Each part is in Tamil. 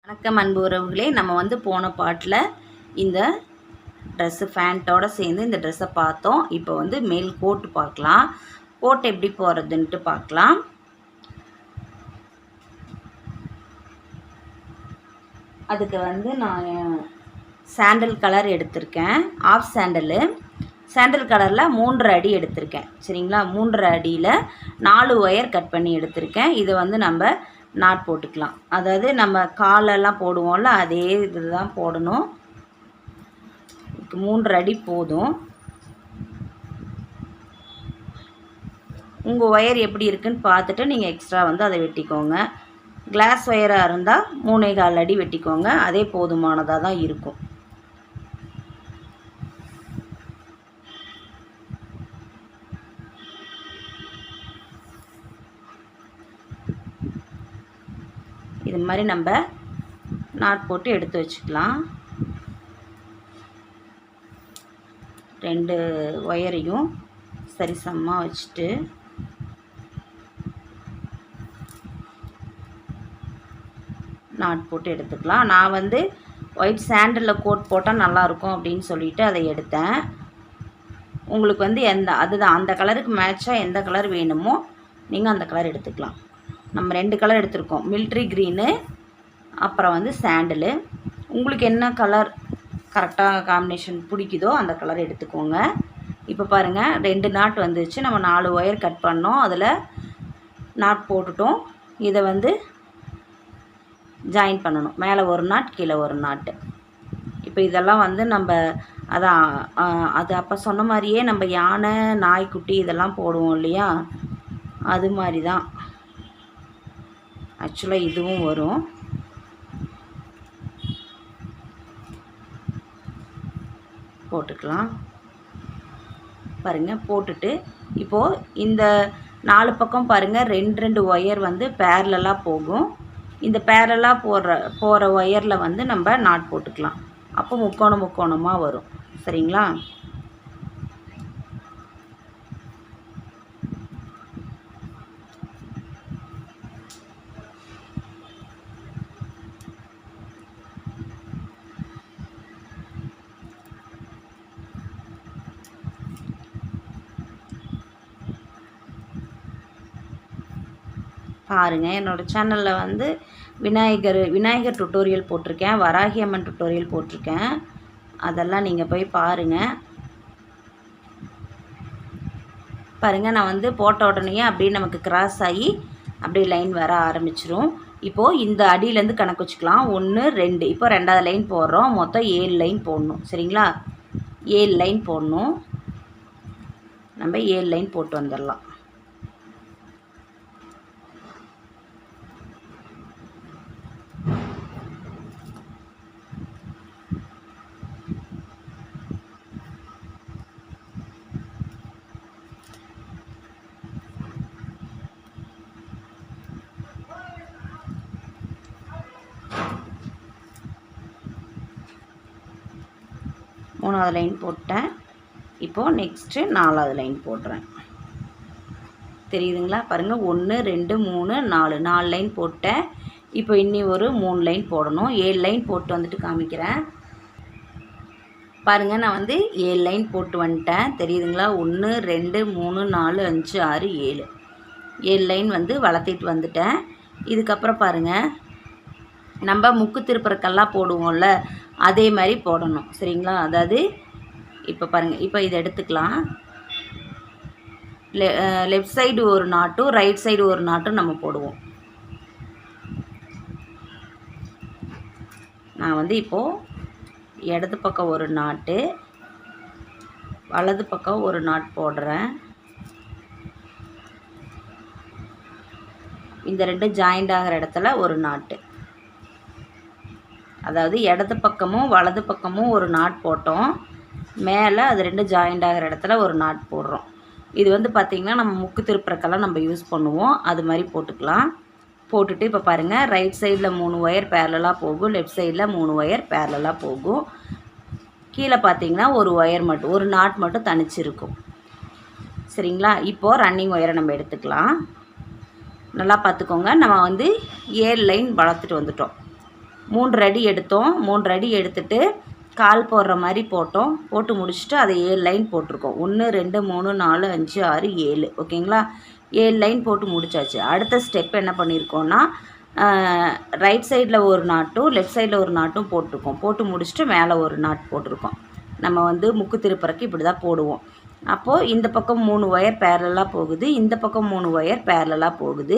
வணக்கம் அன்பு உறவுகளே. நம்ம வந்து போன பாட்டில் இந்த ட்ரெஸ்ஸு ஃபேண்ட்டோடு சேர்ந்து இந்த ட்ரெஸ்ஸை பார்த்தோம். இப்போ வந்து மேல் கோட்டு பார்க்கலாம். கோட் எப்படி போகிறதுன்ட்டு பார்க்கலாம். அதுக்கு வந்து நான் சாண்டல் கலர் எடுத்திருக்கேன். ஆஃப் சாண்டல் கலரில் 3 அடி எடுத்திருக்கேன். சரிங்களா, 3 அடியில் 4 ஒயர் கட் பண்ணி எடுத்திருக்கேன். இதை வந்து நம்ம நாட் போட்டுக்கலாம். அதாவது நம்ம காலெல்லாம் போடுவோம்ல, அதே இது தான் போடணும். 3 அடி போதும். உங்கள் ஒயர் எப்படி இருக்குன்னு பார்த்துட்டு நீங்கள் எக்ஸ்ட்ரா வந்து அதை வெட்டிக்கோங்க. கிளாஸ் ஒயராக இருந்தால் 3.25 அடி வெட்டிக்கோங்க. அதே போதுமானதாக தான் இருக்கும். இது மாதிரி நம்ம நாட் போட்டு எடுத்து வச்சுக்கலாம். 2 ஒயரையும் சரிசமமாக வச்சுட்டு நாட் போட்டு எடுத்துக்கலாம். நான் வந்து ஒயிட் சாண்டலில் கோட் போட்டால் நல்லாயிருக்கும் அப்படின்னு சொல்லிட்டு அதை எடுத்தேன். உங்களுக்கு வந்து அதுதான் அந்த கலருக்கு மேட்சாக எந்த கலர் வேணுமோ நீங்கள் அந்த கலர் எடுத்துக்கலாம். நம்ம 2 கலர் எடுத்திருக்கோம், மிலிட்ரி க்ரீனு அப்புறம் வந்து சாண்டலு. உங்களுக்கு என்ன கலர் கரெக்டாக காம்பினேஷன் பிடிக்குதோ அந்த கலர் எடுத்துக்கோங்க. இப்போ பாருங்கள் 2 நாட் வந்துச்சு. நம்ம 4 ஒயர் கட் பண்ணோம், அதில் நாட் போட்டுட்டோம். இதை வந்து ஜாயின் பண்ணணும். மேலே ஒரு நாட், கீழே ஒரு நாட்டு. இப்போ இதெல்லாம் வந்து நம்ம அது அப்போ சொன்ன மாதிரியே நம்ம யானை, நாய்க்குட்டி இதெல்லாம் போடுவோம் இல்லையா, அது மாதிரி தான் ஆக்சுவலாக இதுவும் வரும். போட்டுக்கலாம். பாருங்கள், போட்டுட்டு இப்போது இந்த 4 பக்கம் பாருங்கள் 2 ஒயர் வந்து பேரலாக போகும். இந்த பேரலாக போகிற ஒயரில் வந்து நம்ம நாட் போட்டுக்கலாம். அப்போ முக்கோணமாக வரும். சரிங்களா, பாருங்கள். என்னோடய சேனலில் வந்து விநாயகர் டுட்டோரியல் போட்டிருக்கேன், வராகி அம்மன் டுட்டோரியல் போட்டிருக்கேன். அதெல்லாம் நீங்கள் போய் பாருங்கள். பாருங்கள், நான் வந்து போட்ட உடனே அப்படியே நமக்கு கிராஸ் ஆகி அப்படியே லைன் வர ஆரம்பிச்சிரும். இப்போது இந்த அடியிலேருந்து கணக்கு வச்சுக்கலாம். 1 2 இப்போ 2வது லைன் போடுறோம். மொத்தம் 7 லைன் போடணும். சரிங்களா, 7 லைன் போடணும். நம்ம 7 லைன் போட்டு வந்துடலாம். மூணாவது லைன் போட்டேன். இப்போது நெக்ஸ்ட்டு 4வது லைன் போடுறேன். தெரியுதுங்களா, பாருங்கள் 1 2 3 4 லைன் போட்டேன். இப்போ இன்னி ஒரு 3 லைன் போடணும். 7 லைன் போட்டு வந்துட்டு காமிக்கிறேன். பாருங்கள், நான் வந்து 7 லைன் போட்டு வந்துட்டேன். தெரியுதுங்களா, 1 2 3 4 5 6 7 லைன் வந்து வளர்த்திட்டு வந்துட்டேன். இதுக்கப்புறம் பாருங்கள், நம்ம முக்கு திருப்பறக்கெல்லாம் போடுவோம்ல, அதே மாதிரி போடணும். சரிங்களா, அதாவது இப்போ பாருங்கள், இப்போ இதை எடுத்துக்கலாம். லெஃப்ட் சைடு ஒரு நாட்டும் ரைட் சைடு ஒரு நாட்டும் நம்ம போடுவோம். நான் வந்து இப்போது இடது பக்கம் ஒரு நாட்டு, வலது பக்கம் ஒரு நாட் போடுறேன். இந்த 2 ஜாயிண்ட் ஆகிற இடத்துல ஒரு நாட்டு, அதாவது இடது பக்கமும் வலது பக்கமும் ஒரு நாட் போட்டோம். மேலே அது 2 ஜாயிண்ட் ஆகிற இடத்துல ஒரு நாட் போடுறோம். இது வந்து பார்த்திங்கன்னா நம்ம முக்கு திருப்பறக்கெல்லாம் நம்ம யூஸ் பண்ணுவோம். அது மாதிரி போட்டுக்கலாம். போட்டுட்டு இப்போ பாருங்கள், ரைட் சைடில் 3 ஒயர் பேரலாக போகும், லெஃப்ட் சைடில் 3 ஒயர் பேரலாக போகும். கீழே பார்த்திங்கன்னா ஒரு நாட் மட்டும் தனிச்சிருக்கும். சரிங்களா, இப்போது ரன்னிங் ஒயரை நம்ம எடுத்துக்கலாம். நல்லா பார்த்துக்கோங்க. நம்ம வந்து 7 லைன் வளர்த்துட்டு வந்துட்டோம். 3 அடி எடுத்தோம். 3 அடி எடுத்துட்டு கால் போடுற மாதிரி போட்டோம். போட்டு முடிச்சுட்டு அதை 7 லைன் போட்டிருக்கோம். 1 2 3 4 5 6 7 ஓகேங்களா. 7 லைன் போட்டு முடிச்சாச்சு. அடுத்த ஸ்டெப் என்ன பண்ணியிருக்கோன்னா, ரைட் சைடில் ஒரு நாட்டும் லெஃப்ட் சைடில் ஒரு நாட்டும் போட்டிருக்கோம். போட்டு முடிச்சுட்டு மேலே ஒரு நாட் போட்டிருக்கோம். நம்ம வந்து முக்கு திருப்பறக்கு இப்படி தான் போடுவோம். அப்போது இந்த பக்கம் 3 ஒயர் பேரலாக போகுது, இந்த பக்கம் 3 ஒயர் பேரலாக போகுது.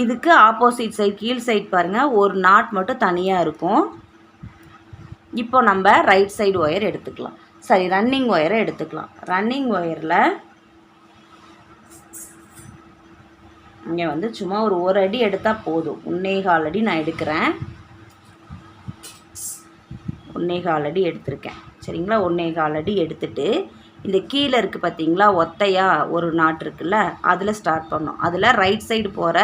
இதுக்கு ஆப்போசிட் சைட் கீழ் சைட் பாருங்கள், ஒரு நாட் மட்டும் தனியாக இருக்கும். இப்போ நம்ம ரைட் சைடு ஒயர் எடுத்துக்கலாம். சரி, ரன்னிங் ஒயரை எடுத்துக்கலாம். ரன்னிங் ஒயரில் இங்கே வந்து சும்மா ஒரு அடி எடுத்தால் போதும். 1.25 அடி நான் எடுக்கிறேன். 1.25 அடி எடுத்திருக்கேன். சரிங்களா. 1.25 அடி எடுத்துட்டு இந்த கீழே இருக்குது பார்த்தீங்களா, ஒத்தையாக ஒரு நாட் இருக்குல்ல, அதில் ஸ்டார்ட் பண்ணோம். அதில் ரைட் சைடு போகிற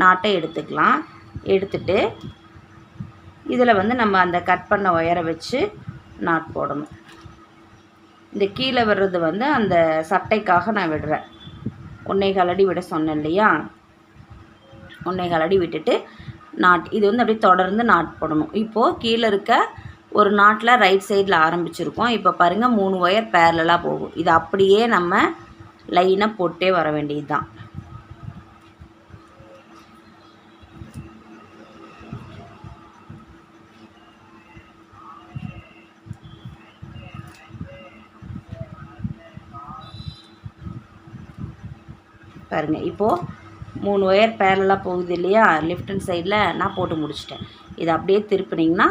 நாட்டை எடுத்துக்கலாம். எடுத்துட்டு இதில் வந்து நம்ம அந்த கட் பண்ண ஒயரை வச்சு நாட் போடணும். இந்த கீழே வர்றது வந்து அந்த சட்டைக்காக நான் விடுறேன். 1.25 அடி விட சொன்னேன் இல்லையா, 1.25 அடி விட்டுட்டு நாட் இது வந்து அப்படியே தொடர்ந்து நாட் போடணும். இப்போது கீழே இருக்க ஒரு நாட்டில் ரைட் சைடில் ஆரம்பிச்சிருக்கோம். இப்போ பாருங்கள் 3 ஒயர் பேரலாக போகும். இது அப்படியே நம்ம லைனை போட்டே வர வேண்டியது தான். பாருங்கள், இப்போது 3 ஒயர் பேரலாக போகுது இல்லையா, லெஃப்ட் ஹேண்ட் சைடில் நான் போட்டு முடிச்சிட்டேன். இதை அப்படியே திருப்பினீங்கன்னா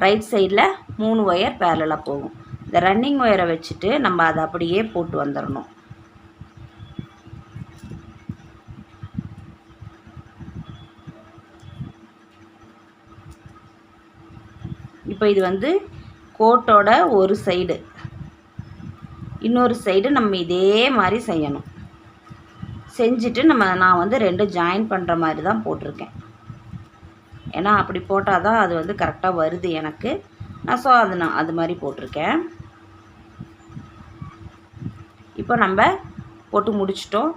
ரைட் சைடில் 3 ஒயர் பேரலாக போகும். இந்த ரன்னிங் ஒயரை வச்சுட்டு நம்ம அதை அப்படியே போட்டு வந்துடணும். இப்போ இது வந்து கோட்டோட ஒரு சைடு, இன்னொரு சைடு நம்ம இதே மாதிரி செய்யணும். செஞ்சுட்டு நான் வந்து 2 ஜாயின் பண்ணுற மாதிரி தான் போட்டிருக்கேன். ஏன்னா அப்படி போட்டால் தான் அது வந்து கரெக்டாக வருது எனக்கு. நான் அது மாதிரி போட்டிருக்கேன். இப்போ நம்ம போட்டு முடிச்சிட்டோம்.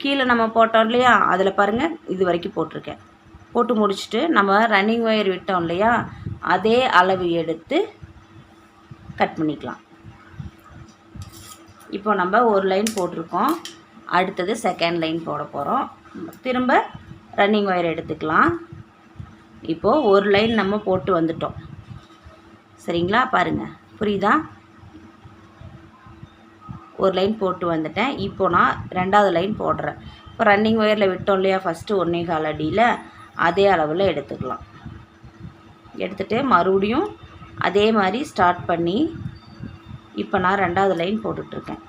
கீழே நம்ம போட்டோம் இல்லையா, அதில் பாருங்கள் இது வரைக்கும் போட்டிருக்கேன். போட்டு முடிச்சுட்டு நம்ம ரன்னிங் ஒயர் விட்டோம் இல்லையா, அதே அளவு எடுத்து கட் பண்ணிக்கலாம். இப்போ நம்ம ஒரு லைன் போட்டிருக்கோம். அடுத்தது செகண்ட் லைன் போட போகிறோம். திரும்ப ரன்னிங் ஒயர் எடுத்துக்கலாம். இப்போது ஒரு லைன் நம்ம போட்டு வந்துட்டோம். சரிங்களா, பாருங்கள் புரியுதா. ஒரு லைன் போட்டு வந்துட்டேன். இப்போ நான் 2வது லைன் போடுறேன். இப்போ ரன்னிங் ஒயரில் விட்டோம் இல்லையா ஃபஸ்ட்டு 1.25 அடியில், அதே அளவில் எடுத்துக்கலாம். எடுத்துகிட்டு மறுபடியும் அதே மாதிரி ஸ்டார்ட் பண்ணி இப்போ நான் 2வது லைன் போட்டுட்ருக்கேன்.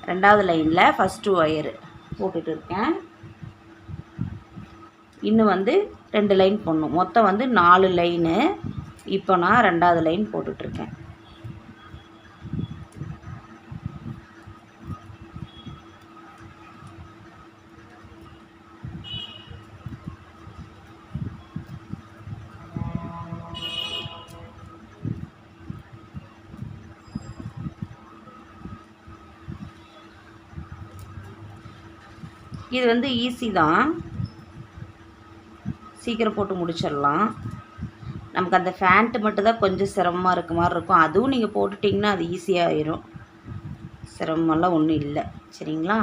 2வது லைனில் ஃபஸ்ட்டு ஒயரு போட்டுட்டு இருக்கேன். இன்னும் வந்து 2 லைன் போடணும். மொத்தம் வந்து 4 லைனு. இப்போ நான் 2வது லைன் போட்டுட்ருக்கேன். இது வந்து ஈஸி தான், சீக்கிரம் போட்டு முடிச்சிடலாம். நமக்கு அந்த ஃபேண்ட்டு மட்டும் தான் கொஞ்சம் சிரமமாக இருக்க மாதிரி இருக்கும். அதுவும் நீங்கள் போட்டுட்டிங்கன்னா அது ஈஸியாக ஆயிரும். சிரமமெல்லாம் ஒன்றும் இல்லை. சரிங்களா,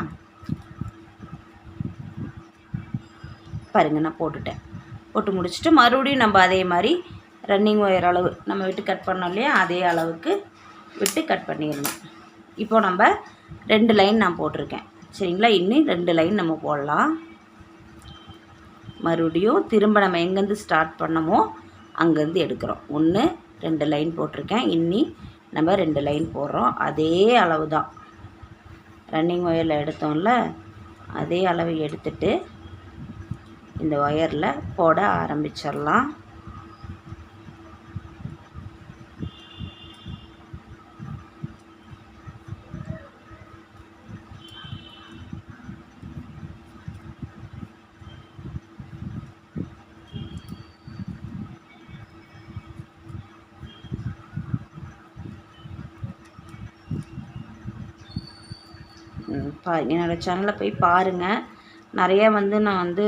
பாருங்கள் நான் போட்டுட்டேன். போட்டு முடிச்சுட்டு மறுபடியும் நம்ம அதே மாதிரி ரன்னிங் ஒயர் அளவு நம்ம விட்டு கட் பண்ணோம் இல்லையா, அதே அளவுக்கு விட்டு கட் பண்ணிடணும். இப்போ நம்ம 2 லைன் நான் போட்டிருக்கேன். சரிங்களா, இன்னும் 2 லைன் நம்ம போடலாம். மறுபடியும் திரும்ப நம்ம எங்கேருந்து ஸ்டார்ட் பண்ணமோ அங்கேருந்து எடுக்கிறோம். 1 2 லைன் போட்டிருக்கேன். இன்னி நம்ம 2 லைன் போடுறோம். அதே அளவு தான் ரன்னிங் ஒயரில் எடுத்தோம்ல, அதே அளவு எடுத்துட்டு இந்த ஒயரில் போட ஆரம்பிச்சிடலாம். என்னோடய சேனலில் போய் பாருங்கள். நிறையா வந்து நான் வந்து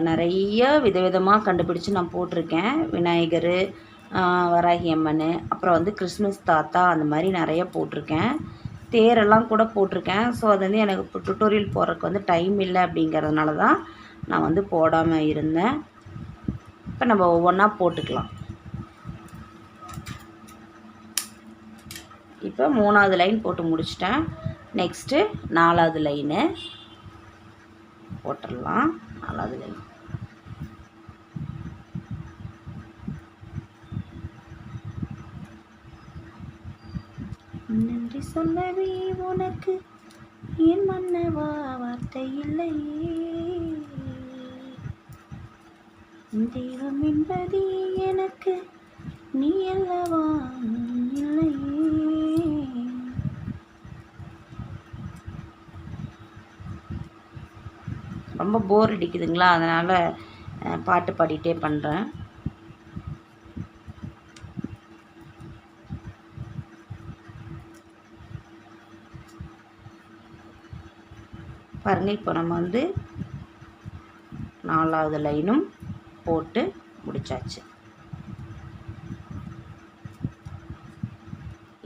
நிறைய விதவிதமாக கண்டுபிடிச்சி நான் போட்டிருக்கேன். விநாயகர், வராகி அம்மன், அப்புறம் வந்து கிறிஸ்மஸ் தாத்தா, அந்த மாதிரி நிறைய போட்டிருக்கேன். தேரெல்லாம் கூட போட்டிருக்கேன். ஸோ அது வந்து எனக்கு இப்போ டுட்டோரியல் போடுறதுக்கு வந்து டைம் இல்லை அப்படிங்கிறதுனால தான் நான் வந்து போடாமல் இருந்தேன். இப்போ நம்ம ஒவ்வொன்றா போட்டுக்கலாம். இப்போ 3வது லைன் போட்டு முடிச்சிட்டேன். நெக்ஸ்ட்டு 4வது லைனு போட்டுடலாம். 4வது லைன் நன்றி சொல்லவே உனக்கு என் மன்னவா வார்த்தை இல்லையே, தெய்வம் என்பதே எனக்கு நீ அல்லவா இல்லையே. ரொம்ப போர் அடிக்குதுங்களா, அதனால் பாட்டு பாடிட்டே பண்ணுறேன். பாருங்கள், இப்போ நம்ம வந்து 4வது லைனும் போட்டு முடிச்சாச்சு.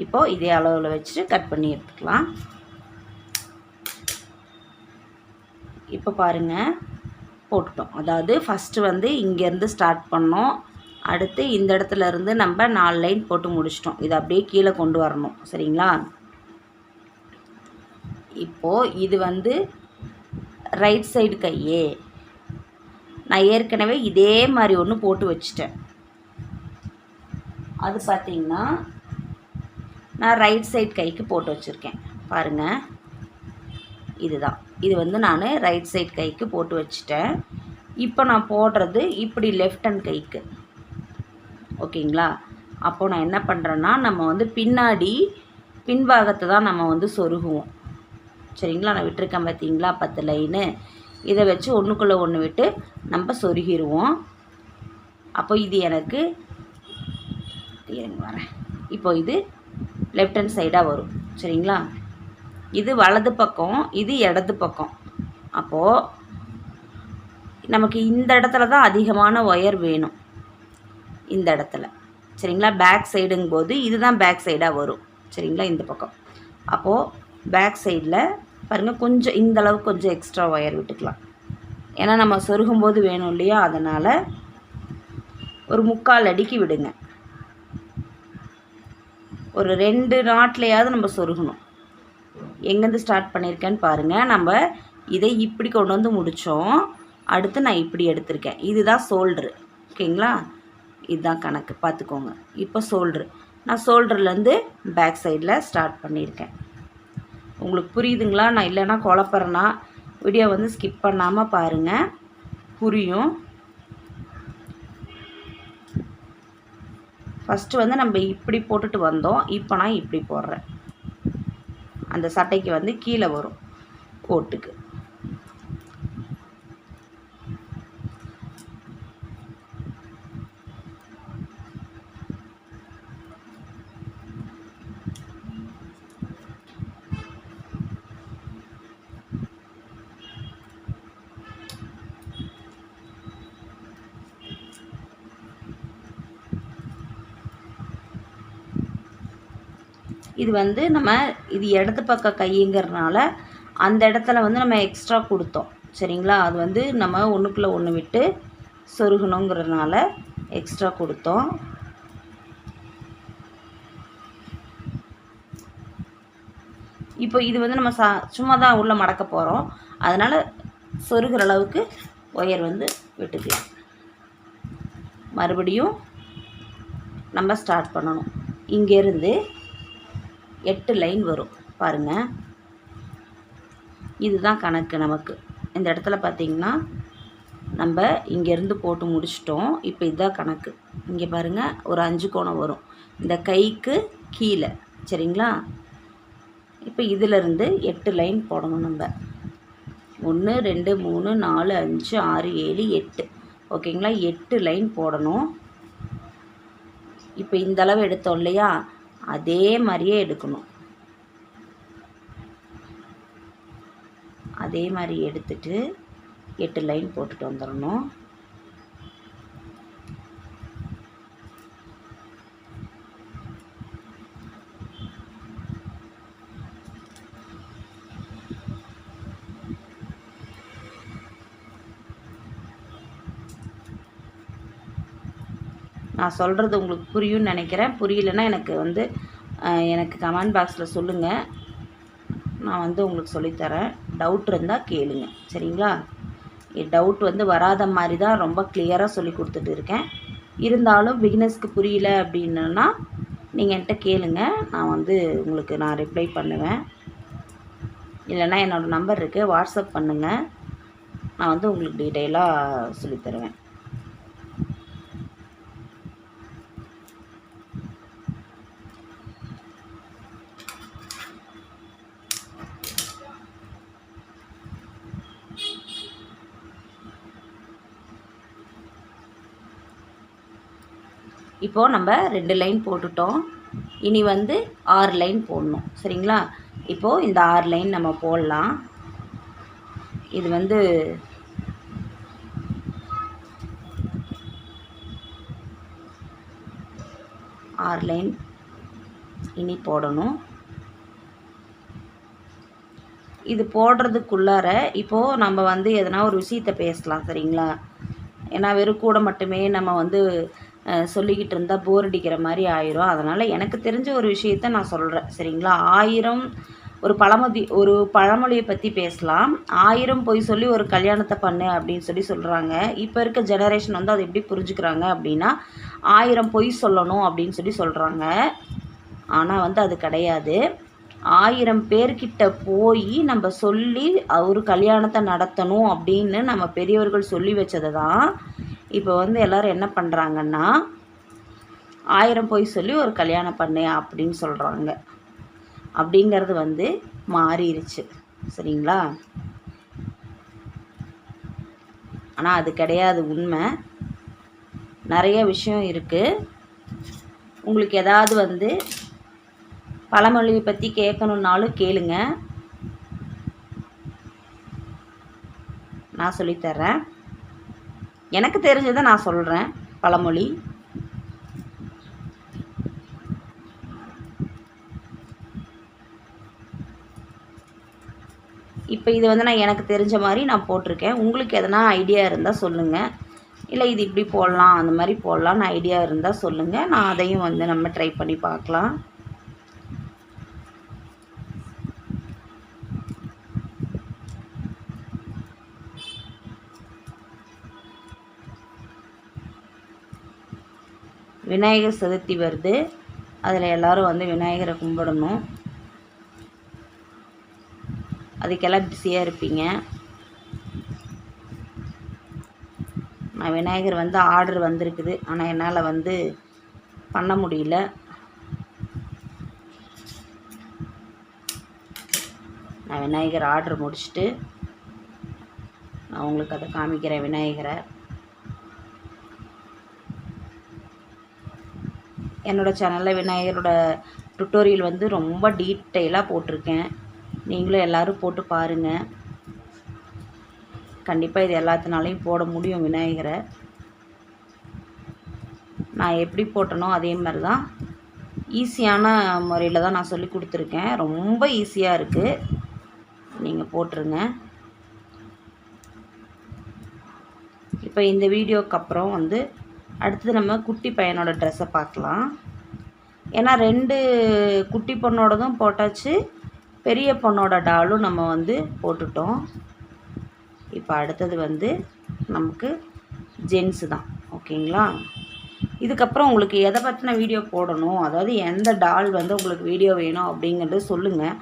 இப்போது இதே அளவில் வச்சுட்டு கட் பண்ணி எடுத்துக்கலாம். இப்போ பாருங்கள், போட்டுட்டோம். அதாவது ஃபஸ்ட்டு வந்து இங்கேருந்து ஸ்டார்ட் பண்ணோம். அடுத்து இந்த இடத்துல இருந்து நம்ம 4 லைன் போட்டு முடிச்சிட்டோம். இதை அப்படியே கீழே கொண்டு வரணும். சரிங்களா? இப்போது இது வந்து ரைட் சைடு கையே. நான் ஏற்கனவே இதே மாதிரி ஒன்று போட்டு வச்சிட்டேன். அது பார்த்திங்கன்னா நான் ரைட் சைடு கைக்கு போட்டு வச்சுருக்கேன். பாருங்கள், இதுதான். இது வந்து நான் ரைட் சைடு கைக்கு போட்டு வச்சுட்டேன். இப்போ நான் போடுறது இப்படி லெஃப்ட் ஹேண்ட் கைக்கு. ஓகேங்களா? அப்போது நான் என்ன பண்ணுறேன்னா, நம்ம வந்து பின்னாடி பின்பாகத்தை தான் நம்ம வந்து சொருகுவோம். சரிங்களா? நான் விட்டுருக்கேன் பார்த்தீங்களா 10 லைனு. இதை வச்சு ஒன்றுக்குள்ளே ஒன்று விட்டு நம்ம சொருகிடுவோம். அப்போ இது எனக்கு வரேன். இப்போ இது லெஃப்ட் ஹேண்ட் சைடாக வரும். சரிங்களா? இது வலது பக்கம், இது இடது பக்கம். அப்போது நமக்கு இந்த இடத்துல தான் அதிகமான ஒயர் வேணும். இந்த இடத்துல. சரிங்களா? பேக் சைடுங்கும்போது இதுதான் பேக் சைடாக வரும். சரிங்களா? இந்த பக்கம். அப்போது பேக் சைடில் பாருங்கள், கொஞ்சம் இந்த அளவுக்கு கொஞ்சம் எக்ஸ்ட்ரா ஒயர் விட்டுக்கலாம். ஏன்னா நம்ம சொருகும்போது வேணும் இல்லையா, அதனால் ஒரு 3/4 அடிக்கு விடுங்க. ஒரு 2 நாட்லையாவது நம்ம சொருகணும். எங்கேருந்து ஸ்டார்ட் பண்ணியிருக்கேன்னு பாருங்கள். நம்ம இதை இப்படி கொண்டு வந்து முடித்தோம். அடுத்து நான் இப்படி எடுத்திருக்கேன். இதுதான் ஷோல்ட்ரு. ஓகேங்களா? இதுதான் கணக்கு, பார்த்துக்கோங்க. இப்போ ஷோல்ட்ரு, நான் ஷோல்டர்லேருந்து பேக் சைடில் ஸ்டார்ட் பண்ணியிருக்கேன். உங்களுக்கு புரியுதுங்களா? நான் இல்லைன்னா குழப்பறேன்னா வீடியோ வந்து ஸ்கிப் பண்ணாமல் பாருங்கள், புரியும். ஃபஸ்ட்டு வந்து நம்ம இப்படி போட்டுட்டு வந்தோம். இப்போ நான் இப்படி போடுறேன். அந்த சட்டைக்கு வந்து கீழே வரும் கோட்டுக்கு. இது வந்து நம்ம இது இடது பக்க கைங்கிறதுனால அந்த இடத்துல வந்து நம்ம எக்ஸ்ட்ரா கொடுத்தோம். சரிங்களா? அது வந்து நம்ம ஒன்றுக்குள்ளே ஒன்று விட்டு சொருகணுங்கிறதுனால எக்ஸ்ட்ரா கொடுத்தோம். இப்போ இது வந்து நம்ம சும்மா தான் உள்ளே மடக்க போகிறோம். அதனால் சொருகிற அளவுக்கு ஒயர் வந்து விட்டுக்கலாம். மறுபடியும் நம்ம ஸ்டார்ட் பண்ணணும். இங்கேருந்து 8 லைன் வரும் பாருங்கள். இதுதான் கணக்கு நமக்கு. இந்த இடத்துல பார்த்திங்கன்னா நம்ம இங்கேருந்து போட்டு முடிச்சிட்டோம். இப்போ இதுதான் கணக்கு. இங்கே பாருங்கள், ஒரு 5 கோணம் வரும் இந்த கைக்கு கீழே. சரிங்களா? இப்போ இதிலிருந்து 8 லைன் போடணும் நம்ம. 1 2 3 4 5 6 7 8. ஓகேங்களா? 8 லைன் போடணும். இப்போ இந்த அளவு எடுத்தோம் இல்லையா, அதே மாதிரியே எடுக்கணும். அதே மாதிரி எடுத்துட்டு 8 லைன் போட்டுட்டு வந்துடணும். நான் சொல்கிறது உங்களுக்கு புரியும்னு நினைக்கிறேன். புரியலைன்னா எனக்கு கமெண்ட் பாக்ஸில் சொல்லுங்கள். நான் உங்களுக்கு சொல்லித்தரேன். டவுட் இருந்தால் கேளுங்க. சரிங்களா? டவுட் வராத மாதிரி தான் ரொம்ப கிளியராக சொல்லி கொடுத்துட்டு இருக்கேன். இருந்தாலும் பிகினர்ஸ்க்கு புரியல அப்படின்னா நீங்கள் என்கிட்ட கேளுங்க. நான் உங்களுக்கு நான் ரிப்ளை பண்ணுவேன். இல்லைன்னா என்னோடய நம்பர் இருக்குது, வாட்ஸ்அப் பண்ணுங்கள். நான் உங்களுக்கு டீட்டெயிலாக சொல்லித்தருவேன். இப்போது நம்ம 2 லைன் போட்டுட்டோம். இனி 6 லைன் போடணும். சரிங்களா? இப்போது இந்த 6 லைன் நம்ம போடலாம். இது 6 லைன் இனி போடணும். இது போடுறதுக்குள்ளார இப்போது நம்ம எதனா ஒரு விஷயத்தை பேசலாம். சரிங்களா? ஏன்னா வெறும் கூட மட்டுமே நம்ம சொல்லிக்கிட்டு இருந்தால் போர் அடிக்கிற மாதிரி ஆயிரும். அதனால் எனக்கு தெரிஞ்ச ஒரு விஷயத்த நான் சொல்கிறேன். சரிங்களா? 1000 ஒரு பழமொழியை பற்றி பேசலாம். 1000 பொய் சொல்லி ஒரு கல்யாணத்தை பண்ணு அப்படின்னு சொல்கிறாங்க. இப்போ இருக்க ஜெனரேஷன் அது எப்படி புரிஞ்சுக்கிறாங்க அப்படின்னா 1000 பொய் சொல்லணும் அப்படின்னு சொல்கிறாங்க. ஆனால் அது கிடையாது. 1000 பேர்கிட்ட போய் நம்ம சொல்லி ஒரு கல்யாணத்தை நடத்தணும் அப்படின்னு நம்ம பெரியவர்கள் சொல்லி வச்சதை தான் இப்போ எல்லோரும் என்ன பண்ணுறாங்கன்னா 1000 பொய் சொல்லி ஒரு கல்யாணம் பண்ணு அப்படின்னு சொல்கிறாங்க. அப்படிங்கிறது மாறிடுச்சு. சரிங்களா? ஆனால் அது கிடையாது உண்மை. நிறைய விஷயம் இருக்குது. உங்களுக்கு ஏதாவது பழமொழியை பற்றி கேட்கணுன்னாலும் கேளுங்க, நான் சொல்லித்தர்றேன். எனக்கு தெரிஞ்சதை நான் சொல்கிறேன். பழமொழி இப்போ இது நான் எனக்கு தெரிஞ்ச மாதிரி நான் போட்டிருக்கேன். உங்களுக்கு எதனா ஐடியா இருந்தால் சொல்லுங்கள். இல்லை இது இப்படி போடலாம், அந்த மாதிரி போடலான்னு ஐடியா இருந்தால் சொல்லுங்கள். நான் அதையும் நம்ம ட்ரை பண்ணி பார்க்கலாம். விநாயகர் சதுர்த்தி வருது. அதில் எல்லோரும் விநாயகரை கும்பிடணும். அதுக்கெல்லாம் பிஸியாக இருப்பீங்க. நான் விநாயகர் ஆர்டர் வந்திருக்குது. ஆனால் என்னால் பண்ண முடியல. நான் விநாயகர் ஆர்டர் முடிச்சுட்டு நான் உங்களுக்கு அதை காமிக்கிறேன். விநாயகரை என்னோடய சேனலில் விநாயகரோட டுட்டோரியல் ரொம்ப டீட்டெயிலாக போட்டிருக்கேன். நீங்களும் எல்லோரும் போட்டு பாருங்கள். கண்டிப்பாக இது எல்லாத்தினாலையும் போட முடியும் விநாயகரை. நான் எப்படி போட்டனோ அதே மாதிரி தான் ஈஸியான முறையில் தான் நான் சொல்லி கொடுத்துருக்கேன். ரொம்ப ஈஸியாக இருக்குது. நீங்கள் போட்டுருங்க. இப்போ இந்த வீடியோக்கு அப்புறம் அடுத்தது நம்ம குட்டி பையனோட ட்ரெஸ்ஸை பார்க்கலாம். ஏன்னா 2 குட்டி பொண்ணோடதும் போட்டாச்சு, பெரிய பொண்ணோட டாலும் நம்ம போட்டுட்டோம். இப்போ அடுத்தது நமக்கு ஜென்ஸு தான். ஓகேங்களா? இதுக்கப்புறம் உங்களுக்கு எதை பற்றின வீடியோ போடணும், அதாவது எந்த டால் உங்களுக்கு வீடியோ வேணும் அப்படிங்கிறது சொல்லுங்கள்.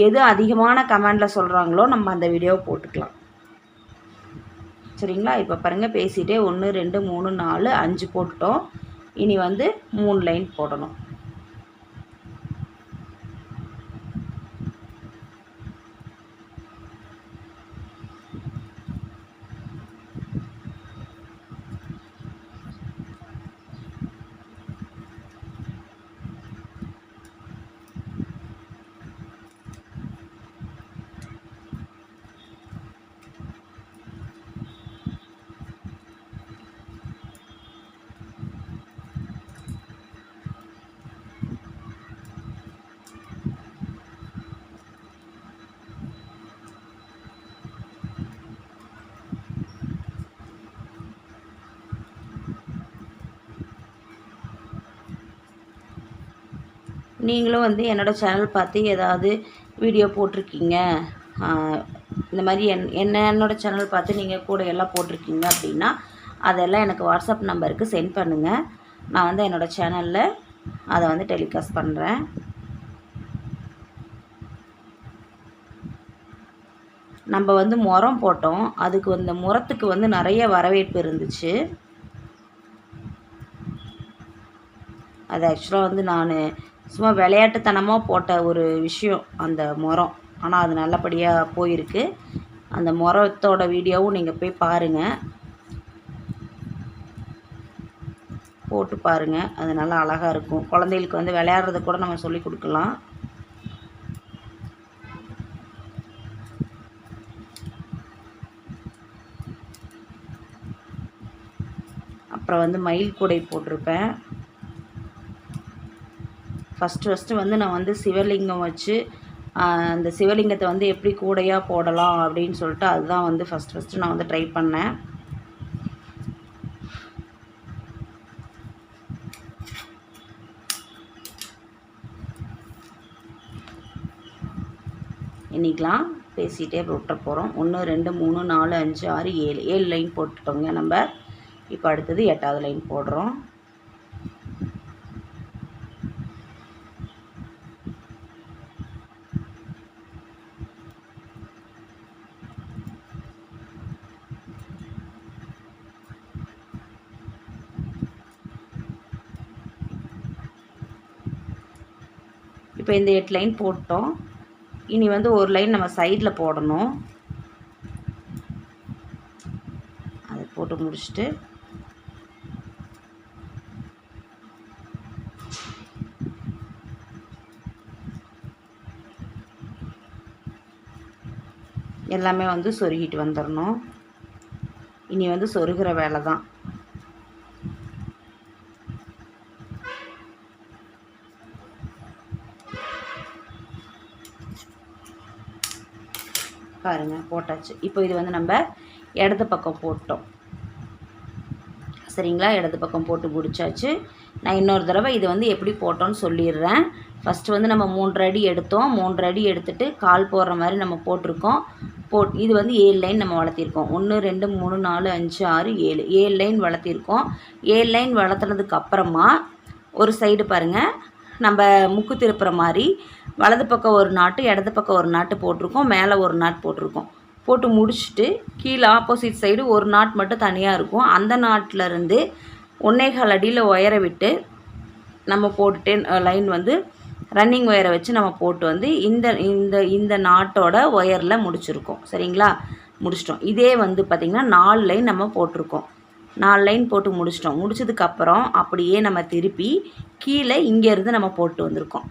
எது அதிகமான கமெண்டில் சொல்கிறாங்களோ நம்ம அந்த வீடியோவை போட்டுக்கலாம். சரிங்களா? இப்போ பாருங்கள், பேசிகிட்டே 1 2 3 4 5 போட்டுட்டோம். இனி 3 லைன் போடணும். நீங்களும் வந்து என்னோடய சேனல் பார்த்து ஏதாவது வீடியோ போட்டிருக்கீங்க, இந்த மாதிரி என்னோடய சேனல் பார்த்து நீங்கள் கூட எல்லாம் போட்டிருக்கீங்க அப்படின்னா அதெல்லாம் எனக்கு வாட்ஸ்அப் நம்பருக்கு சென்ட் பண்ணுங்கள். நான் வந்து என்னோடய சேனலில் அதை வந்து டெலிகாஸ்ட் பண்ணுறேன். நம்ம வந்து முறம் போட்டோம், அதுக்கு அந்த முறத்துக்கு வந்து நிறைய வரவேற்பு இருந்துச்சு. அது ஆக்சுவலாக வந்து நான் சும்மா விளையாட்டுத்தனமாக போட்ட ஒரு விஷயம் அந்த முறம். ஆனால் அது நல்லபடியாக போயிருக்கு. அந்த முறத்தோட வீடியோவும் நீங்கள் போய் பாருங்கள், போட்டு பாருங்கள். அது நல்லா அழகாக இருக்கும். குழந்தைகளுக்கு வந்து விளையாடுறது கூட நம்ம சொல்லி கொடுக்கலாம். அப்புறம் வந்து மயில் கூடை போட்டிருப்பேன். ஃபஸ்ட்டு வந்து நான் வந்து சிவலிங்கம் வச்சு அந்த சிவலிங்கத்தை வந்து எப்படி கூடையாக போடலாம் அப்படின்னு சொல்லிட்டு அதுதான் வந்து ஃபஸ்ட்டு நான் வந்து ட்ரை பண்ணேன். இன்றைக்கெலாம் பேசிகிட்டே விட்டுற போகிறோம். 1 2 3 4 5 6 7 லைன் போட்டுட்டோங்க நம்ம. இப்போ அடுத்தது 8வது லைன் போடுறோம். இப்போ இந்த 8 லைன் போட்டோம். இனி வந்து ஒரு லைன் நம்ம சைடில் போடணும். அதை போட்டு முடிச்சுட்டு எல்லாமே வந்து சொருகிட்டு வந்துடணும். இனி வந்து சொருகிற வேலை தான். பாருங்கள், போட்டாச்சு. இப்போ இது வந்து நம்ம இடது பக்கம் போட்டோம். சரிங்களா, இடது பக்கம் போட்டு முடிச்சாச்சு. நான் இன்னொரு தடவை இது வந்து எப்படி போட்டோன்னு சொல்லிடுறேன். ஃபஸ்ட்டு வந்து நம்ம 3 அடி எடுத்தோம். 3 அடி எடுத்துகிட்டு கால் போடுற மாதிரி நம்ம போட்டிருக்கோம். இது வந்து 7 லைன் நம்ம வளர்த்திருக்கோம். 1 2 3 4 5 6 7 லைன் வளர்த்திருக்கோம். 7 லைன் வளர்த்துனதுக்கு அப்புறமா ஒரு சைடு பாருங்கள், நம்ம முக்கு திருப்புற மாதிரி வலது பக்கம் ஒரு நாட்டு இடது பக்கம் ஒரு நாட்டு போட்டிருக்கோம். மேலே ஒரு நாட் போட்டிருக்கோம். போட்டு முடிச்சுட்டு கீழே ஆப்போசிட் சைடு ஒரு நாட் மட்டும் தனியாக இருக்கும். அந்த நாட்டிலருந்து 1.25 அடியில் உயர விட்டு நம்ம போட்டுட்டே லைன் வந்து ரன்னிங் ஒயரை வச்சு நம்ம போட்டு வந்து இந்த இந்த இந்த நாட்டோட ஒயரில் முடிச்சிருக்கோம். சரிங்களா, முடிச்சிட்டோம். இதே வந்து பார்த்திங்கன்னா 4 லைன் நம்ம போட்டிருக்கோம். 4 லைன் போட்டு முடிச்சிட்டோம். முடிச்சதுக்கப்புறம் அப்படியே நம்ம திருப்பி கீழே இங்கேருந்து நம்ம போட்டு வந்திருக்கோம்.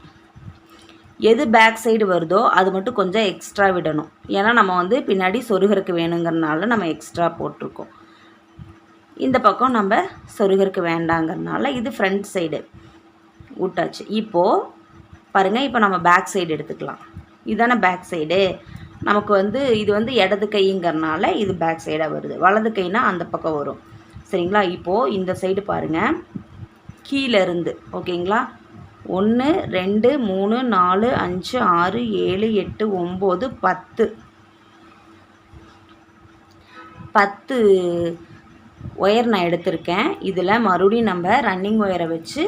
எது பேக் சைடு வருதோ அது மட்டும் கொஞ்சம் எக்ஸ்ட்ரா விடணும். ஏன்னா நம்ம வந்து பின்னாடி சொருகருக்கு வேணுங்கிறனால நம்ம எக்ஸ்ட்ரா போட்டிருக்கோம். இந்த பக்கம் நம்ம சொருகருக்கு வேண்டாங்கிறனால இது ஃப்ரண்ட் சைடு விட்டாச்சு. இப்போது பாருங்கள், இப்போ நம்ம பேக் சைடு எடுத்துக்கலாம். இதுதானே பேக் சைடு. நமக்கு வந்து இது வந்து இடது கைங்கிறனால இது பேக் சைடாக வருது. வலது கைனா அந்த பக்கம் வரும். சரிங்களா, இப்போது இந்த சைடு பாருங்கள், கீழே இருந்து ஓகேங்களா, 1 2 3 4 5 6 7 8 9 10 ஒயர் நான் எடுத்திருக்கேன். இதில் மறுபடியும் நம்ம ரன்னிங் ஒயரை வச்சு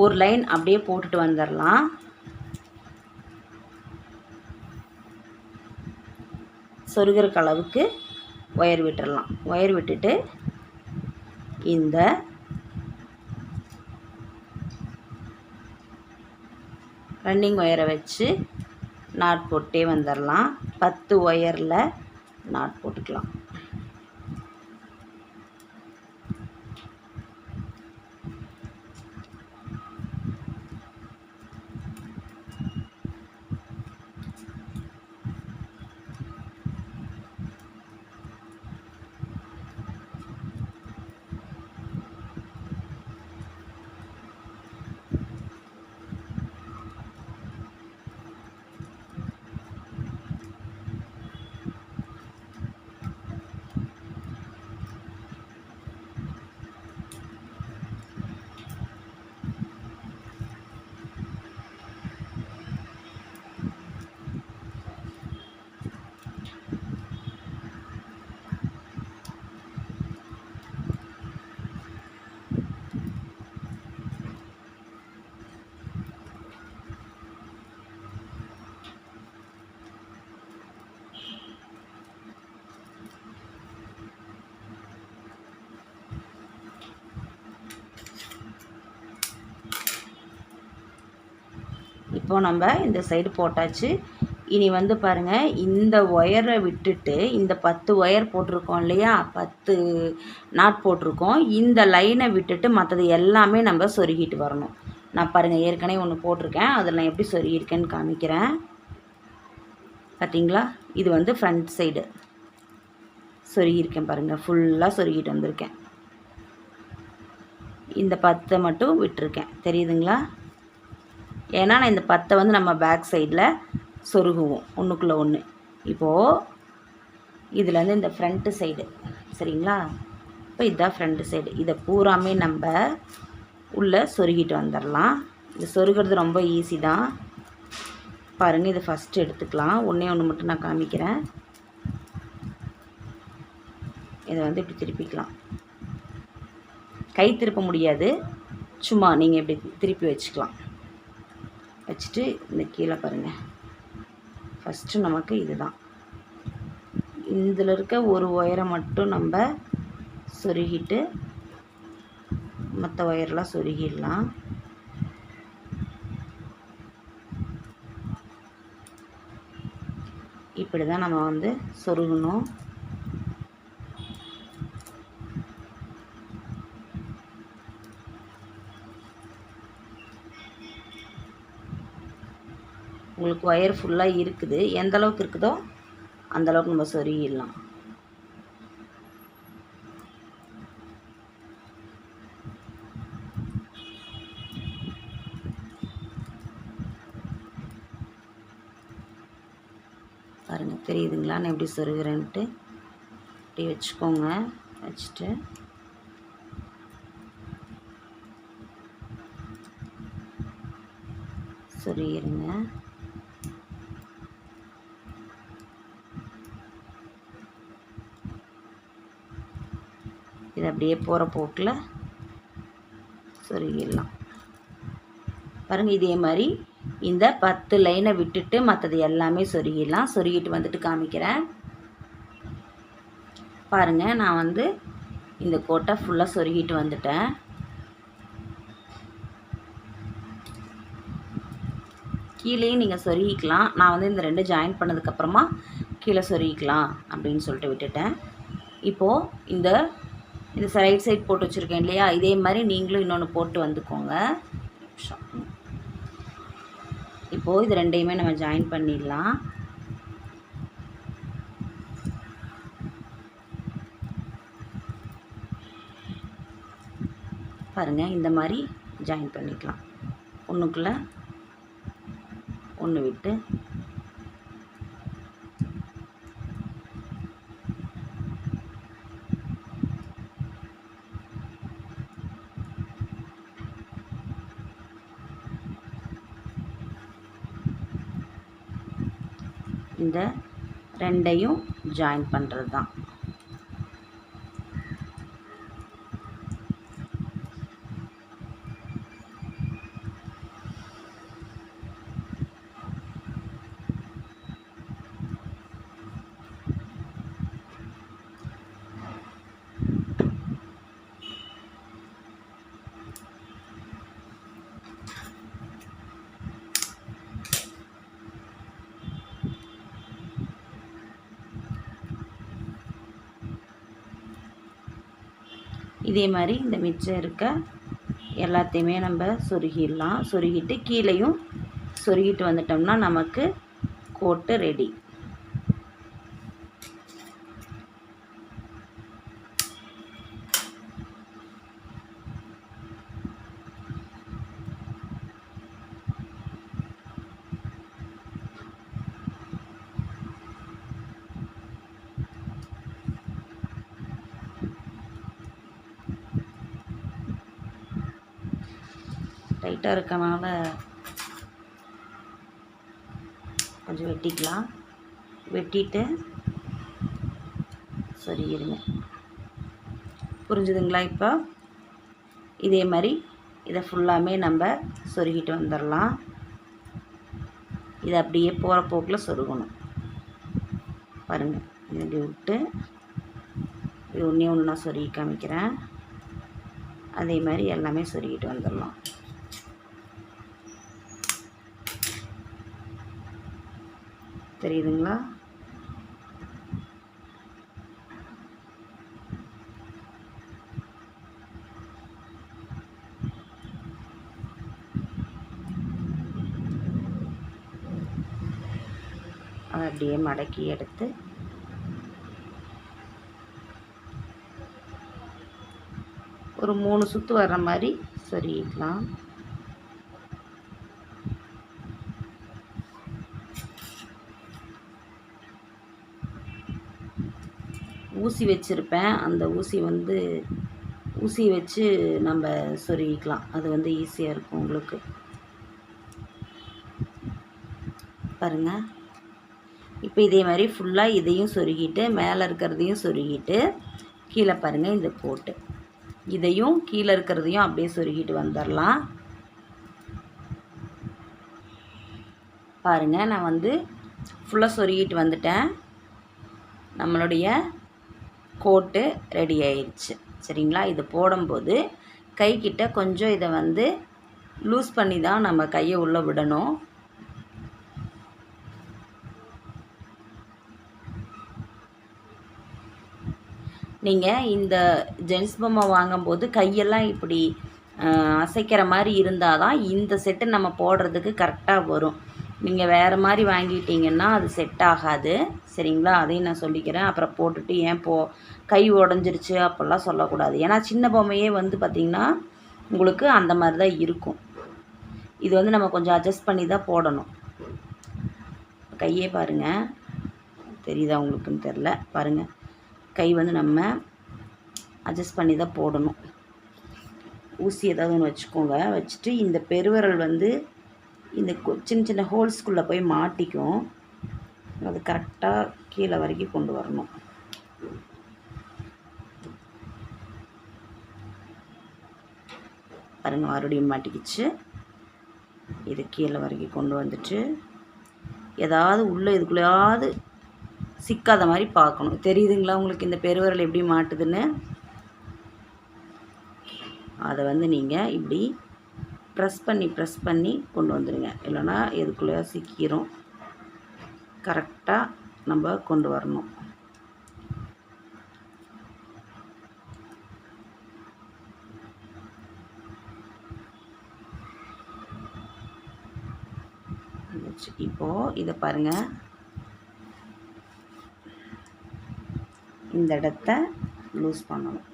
ஒரு லைன் அப்படியே போட்டுட்டு வந்துடலாம். சொருகிற அளவுக்கு ஒயர் விட்டுடலாம். ஒயர் விட்டுட்டு இந்த ரன்னிங் ஒயரை வச்சு நாட் போட்டே வந்துடலாம். 10 ஒயரில் நாட் போட்டுக்கலாம். இப்போது நம்ம இந்த சைடு போட்டாச்சு. இனி வந்து பாருங்கள், இந்த ஒயரை விட்டுட்டு இந்த 10 ஒயர் போட்டிருக்கோம் இல்லையா, 10 நாட் போட்டிருக்கோம். இந்த லைனை விட்டுட்டு மற்றது எல்லாமே நம்ம சொருகிட்டு வரணும். நான் பாருங்கள் ஏற்கனவே ஒன்று போட்டிருக்கேன், அதில் நான் எப்படி சொருகியிருக்கேன்னு காமிக்கிறேன். பார்த்தீங்களா, இது வந்து ஃப்ரண்ட் சைடு சொருகியிருக்கேன் பாருங்கள், ஃபுல்லாக சொருகிட்டு வந்திருக்கேன். இந்த 10 மட்டும் விட்டுருக்கேன், தெரியுதுங்களா? ஏன்னா நான் இந்த 10 வந்து நம்ம பேக் சைடில் சொருகுவோம் ஒன்றுக்குள்ளே ஒன்று. இப்போது இதுலேருந்து இந்த ஃப்ரண்ட்டு சைடு, சரிங்களா? இப்போ இதுதான் ஃப்ரண்ட்டு சைடு. இதை பூராமே நம்ம உள்ளே சொருகிட்டு வந்துடலாம். இது சொருகிறது ரொம்ப ஈஸி தான். பாருங்கள், இதை ஃபஸ்ட்டு எடுத்துக்கலாம். ஒன்று மட்டும் நான் காமிக்கிறேன். இதை வந்து இப்படி திருப்பிக்கலாம். கை திருப்ப முடியாது, சும்மா நீங்கள் இப்படி திருப்பி வச்சுக்கலாம். வச்சுட்டு இந்த கீழே பாருங்கள், ஃபஸ்ட்டு நமக்கு இதுதான். இதில் இருக்க ஒரு ஒயரை மட்டும் நம்ம சொருகிட்டு மற்ற ஒயரெலாம் சொருகிடலாம். இப்படி தான் நம்ம வந்து சொருகணும். உங்களுக்கு ஒயர் ஃபுல்லாக இருக்குது, எந்த அளவுக்கு இருக்குதோ அந்தளவுக்கு நம்ம சொருகிடலாம். பாருங்கள், தெரியுதுங்களா நான் எப்படி சொருகிறேன்ட்டு? இப்படி வச்சுக்கோங்க. வச்சுட்டு சொருகிருங்க. இது அப்படியே போகிற போக்கில் சொருகிடலாம். பாருங்கள், இதே மாதிரி இந்த 10 லைனை விட்டுட்டு மற்றது எல்லாமே சொருகிடலாம். சொருகிட்டு வந்துட்டு காமிக்கிறேன். பாருங்கள், நான் வந்து இந்த கோட்டை ஃபுல்லாக சொருகிட்டு வந்துட்டேன். கீழேயும் நீங்கள் சொருகிக்கலாம். நான் வந்து இந்த 2 ஜாயின் பண்ணதுக்கப்புறமா கீழே சொருகிக்கலாம் அப்படின்னு சொல்லிட்டு விட்டுட்டேன். இப்போது இந்த ரைட் சைட் போட்டு வச்சுருக்கேன் இல்லையா, இதே மாதிரி நீங்களும் இன்னொன்று போட்டு வந்துக்கோங்க. இப்போது இது 2யுமே நம்ம ஜாயின் பண்ணிடலாம். பாருங்கள், இந்த மாதிரி ஜாயின் பண்ணிக்கலாம். ஒன்றுக்குள்ளே ஒன்று விட்டு இந்த 2யும் ஜாயின் பண்ணுறது தான். இதே மாதிரி இந்த மிச்சம் இருக்க எல்லாத்தையுமே நம்ம சொருகிடலாம். சொருகிட்டு கீழேயும் சொருகிட்டு வந்துட்டோம்னா நமக்கு கோட்டு ரெடி. டைட்டாக இருக்கனால கொஞ்சம் வெட்டிக்கலாம். வெட்டிட்டு சொருகிடுங்க. புரிஞ்சுதுங்களா? இப்போ இதே மாதிரி இதை ஃபுல்லாமே நம்ம சொருகிட்டு வந்துடலாம். இதை அப்படியே போகிற போக்கில் சொருகணும். பாருங்கள், இது இப்படி விட்டு இது ஒன்று நான் சொருகி காமிக்கிறேன். அதே மாதிரி எல்லாமே சொருகிட்டு வந்துடலாம். தெரியுதுங்களா? அதை அப்படியே மடக்கி எடுத்து ஒரு 3 சுற்று வர்ற மாதிரி சொருகிக்கலாம். ஊசி வச்சுருப்பேன், அந்த ஊசி வச்சு நம்ம சொருகிக்கலாம். அது வந்து ஈஸியாக இருக்கும் உங்களுக்கு. பாருங்கள், இப்போ இதே மாதிரி ஃபுல்லாக இதையும் சொருகிட்டு மேலே இருக்கிறதையும் சொருகிட்டு கீழே பாருங்கள் இந்த போட்டு இதையும் கீழே இருக்கிறதையும் அப்படியே சொருகிட்டு வந்துடலாம். பாருங்கள், நான் வந்து ஃபுல்லாக சொருகிட்டு வந்துட்டேன். நம்மளுடைய கோட்டு ரெடி ஆயிடுச்சு. சரிங்களா? இது போடும்போது கைக்கிட்ட கொஞ்சம் இதை வந்து லூஸ் பண்ணி தான் நம்ம கையை உள்ளே விடணும். நீங்கள் இந்த ஜென்ஸ் பொம்மை வாங்கும்போது கையெல்லாம் இப்படி அசைக்கிற மாதிரி இருந்தால் தான் இந்த செட்டு நம்ம போடுறதுக்கு கரெக்டாக வரும். நீங்கள் வேறு மாதிரி வாங்கிட்டீங்கன்னா அது செட் ஆகாது. சரிங்களா? அதையும் நான் சொல்லிக்கிறேன். அப்புறம் போட்டுட்டு ஏன் கை உடஞ்சிருச்சு அப்படிலாம் சொல்லக்கூடாது. ஏன்னா சின்ன பொம்மையே வந்து பார்த்திங்கன்னா உங்களுக்கு அந்த மாதிரி தான் இருக்கும். இது வந்து நம்ம கொஞ்சம் அட்ஜஸ்ட் பண்ணி தான் போடணும். கையே பாருங்கள், தெரியுதா உங்களுக்குன்னு தெரில. பாருங்கள், கை வந்து நம்ம அட்ஜஸ்ட் பண்ணி தான் போடணும். ஊசி ஏதாவது ஒன்று வச்சுக்கோங்க. வச்சுட்டு இந்த பெருவிரல் வந்து இந்த சின்ன சின்ன ஹோல்ஸ்குள்ளே போய் மாட்டிக்கும். அது கரெக்டாக கீழே வரைக்கும் கொண்டு வரணும். பாருங்கள், மறுபடியும் மாட்டிக்கிச்சு. இது கீழே வரைக்கும் கொண்டு வந்துட்டு ஏதாவது உள்ளே இதுக்குள்ளேயாவது சிக்காத மாதிரி பார்க்கணும். தெரியுதுங்களா உங்களுக்கு இந்த பெருவிரல் எப்படி மாட்டுதுன்னு? அதை வந்து நீங்கள் இப்படி ப்ரெஸ் பண்ணி கொண்டு வந்துடுங்க. இல்லைன்னா எதுக்குள்ளேயா சிக்கிரும். கரெக்டாக நம்ம கொண்டு வரணும். இப்போது இதை பாருங்கள், இந்த இடத்த லூஸ் பண்ணணும்.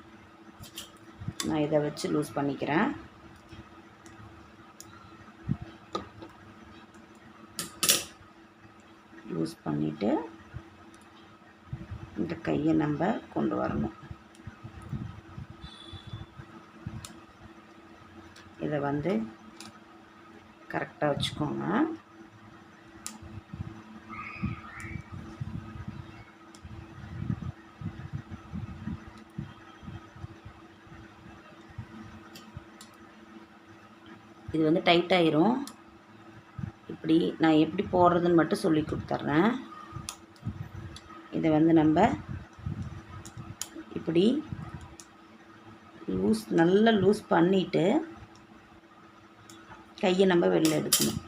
நான் இதை வச்சு லூஸ் பண்ணிக்கிறேன். லூஸ் பண்ணிவிட்டு இந்த கையை நம்ம கொண்டு வரணும். இதை வந்து கரெக்டாக வச்சுக்கோங்க. இது வந்து டைட் ஆயிரும். இப்படி நான் எப்படி போடுறதுன்னு மட்டும் சொல்லி கொடுத்துட்றேன். இதை வந்து நம்ம இப்படி நல்லா லூஸ் பண்ணிவிட்டு கையை நம்ம வெளில எடுக்கணும்.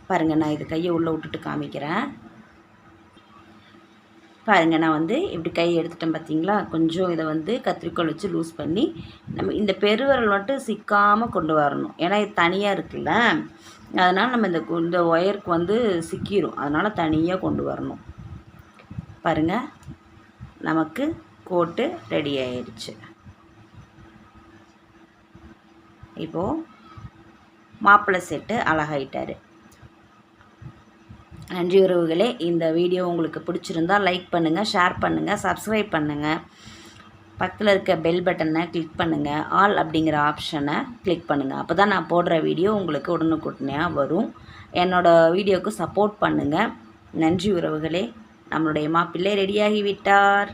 பாருங்கள், நான் இது கையை உள்ளே விட்டுட்டு காமிக்கிறேன். பாருங்கள், நான் வந்து இப்படி கையை எடுத்துட்டேன் பார்த்தீங்களா? கொஞ்சம் இதை வந்து கத்திரிக்கோல் வச்சு லூஸ் பண்ணி நம்ம இந்த பெருவிரல் மட்டும் சிக்காமல் கொண்டு வரணும். ஏன்னா இது தனியாக இருக்குல்ல, அதனால் நம்ம இந்த ஒயருக்கு வந்து சிக்கிரும். அதனால் தனியாக கொண்டு வரணும். பாருங்கள், நமக்கு கோட்டு ரெடி ஆயிடுச்சு. இப்போது மாப்பிள்ளை செட்டு அழகாயிட்டார். நன்றி உறவுகளே. இந்த வீடியோ உங்களுக்கு பிடிச்சிருந்தால் லைக் பண்ணுங்கள், ஷேர் பண்ணுங்கள், சப்ஸ்கிரைப் பண்ணுங்கள். பக்கத்தில் இருக்க பெல் பட்டனை கிளிக் பண்ணுங்கள். ஆல் அப்படிங்கிற ஆப்ஷனை கிளிக் பண்ணுங்கள். அப்போ தான் நான் போடுற வீடியோ உங்களுக்கு உடனுக்குடனேயாக வரும். என்னோடய வீடியோவுக்கு சப்போர்ட் பண்ணுங்கள். நன்றி உறவுகளே. நம்மளுடைய மாப்பிள்ளை ரெடியாகி விட்டார்.